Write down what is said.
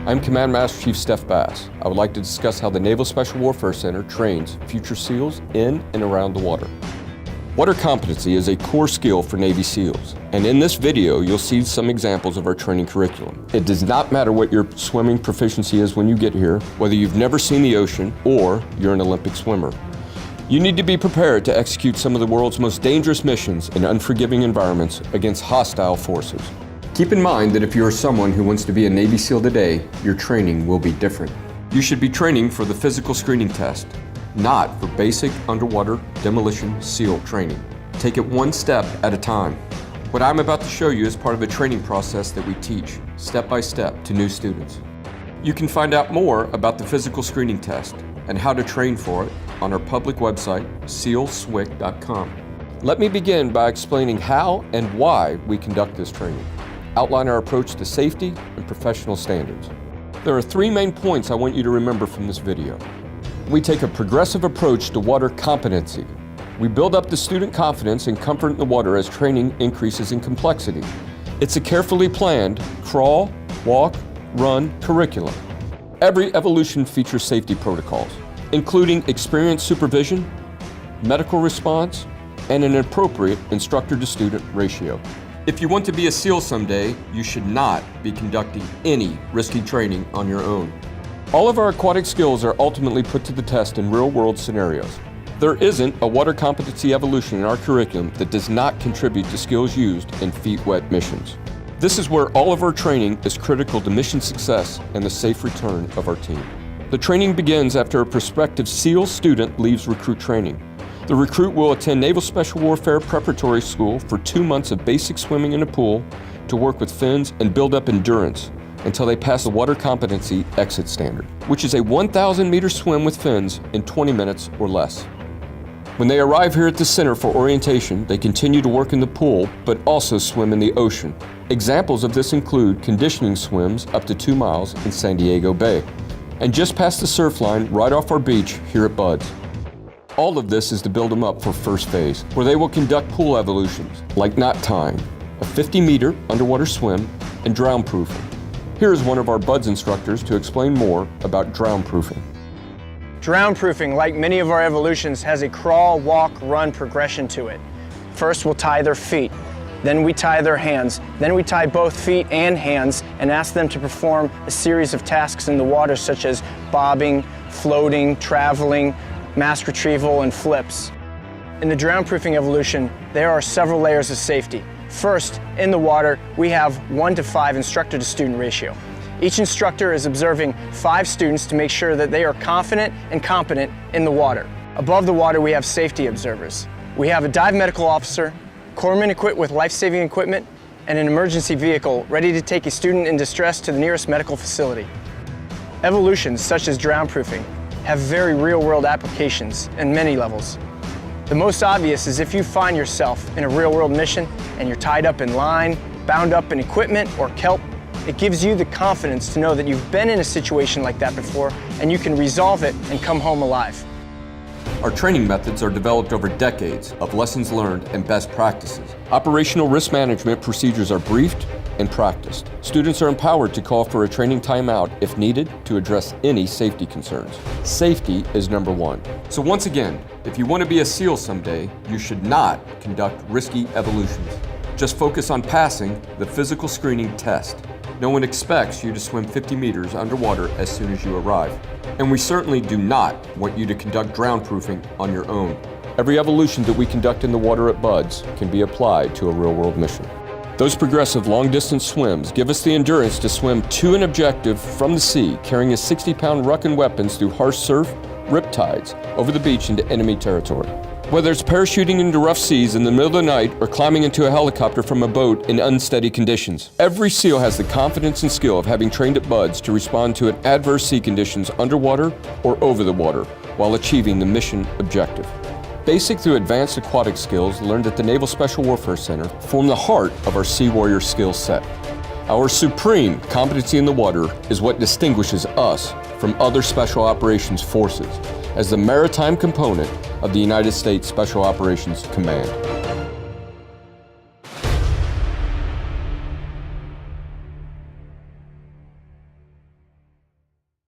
I'm Command Master Chief Steph Bass. I would like to discuss how the Naval Special Warfare Center trains future SEALs in and around the water. Water competency is a core skill for Navy SEALs, and in this video you'll see some examples of our training curriculum. It does not matter what your swimming proficiency is when you get here, whether you've never seen the ocean or you're an Olympic swimmer. You need to be prepared to execute some of the world's most dangerous missions in unforgiving environments against hostile forces. Keep in mind that if you are someone who wants to be a Navy SEAL today, your training will be different. You should be training for the physical screening test, not for basic underwater demolition SEAL training. Take it one step at a time. What I'm about to show you is part of a training process that we teach, step by step, to new students. You can find out more about the physical screening test and how to train for it on our public website, SEALSWCC.com. Let me begin by explaining how and why we conduct this training, outline our approach to safety and professional standards. There are three main points I want you to remember from this video. We take a progressive approach to water competency. We build up the student confidence and comfort in the water as training increases in complexity. It's a carefully planned crawl, walk, run curriculum. Every evolution features safety protocols, including experienced supervision, medical response, and an appropriate instructor-to-student ratio. If you want to be a SEAL someday, you should not be conducting any risky training on your own. All of our aquatic skills are ultimately put to the test in real-world scenarios. There isn't a water competency evolution in our curriculum that does not contribute to skills used in feet-wet missions. This is where all of our training is critical to mission success and the safe return of our team. The training begins after a prospective SEAL student leaves recruit training. The recruit will attend Naval Special Warfare Preparatory School for 2 months of basic swimming in a pool to work with fins and build up endurance until they pass the water competency exit standard, which is a 1,000-meter swim with fins in 20 minutes or less. When they arrive here at the center for orientation, they continue to work in the pool, but also swim in the ocean. Examples of this include conditioning swims up to 2 miles in San Diego Bay, and just past the surf line right off our beach here at Buds. All of this is to build them up for first phase, where they will conduct pool evolutions, like knot tying, a 50-meter underwater swim, and drown proofing. Here is one of our Buds instructors to explain more about drown proofing. Drown proofing, like many of our evolutions, has a crawl, walk, run progression to it. First, we'll tie their feet. Then we tie their hands. Then we tie both feet and hands and ask them to perform a series of tasks in the water, such as bobbing, floating, traveling, mask retrieval, and flips. In the drown proofing evolution, there are several layers of safety. First, in the water, we have 1 to 5 instructor-to-student ratio. Each instructor is observing 5 students to make sure that they are confident and competent in the water. Above the water, we have safety observers. We have a dive medical officer, corpsmen equipped with life-saving equipment, and an emergency vehicle ready to take a student in distress to the nearest medical facility. Evolutions, such as drown proofing, have very real-world applications in many levels. The most obvious is if you find yourself in a real-world mission and you're tied up in line, bound up in equipment or kelp, it gives you the confidence to know that you've been in a situation like that before and you can resolve it and come home alive. Our training methods are developed over decades of lessons learned and best practices. Operational risk management procedures are briefed and practiced. Students are empowered to call for a training timeout if needed to address any safety concerns. Safety is number one. So once again, if you want to be a SEAL someday, you should not conduct risky evolutions. Just focus on passing the physical screening test. No one expects you to swim 50 meters underwater as soon as you arrive. And we certainly do not want you to conduct drown proofing on your own. Every evolution that we conduct in the water at Buds can be applied to a real-world mission. Those progressive long-distance swims give us the endurance to swim to an objective from the sea, carrying a 60-pound ruck and weapons through harsh surf, riptides, over the beach into enemy territory. Whether it's parachuting into rough seas in the middle of the night or climbing into a helicopter from a boat in unsteady conditions, every SEAL has the confidence and skill of having trained at Buds to respond to adverse sea conditions underwater or over the water while achieving the mission objective. Basic through advanced aquatic skills learned at the Naval Special Warfare Center form the heart of our Sea Warrior skill set. Our supreme competency in the water is what distinguishes us from other special operations forces as the maritime component of the United States Special Operations Command.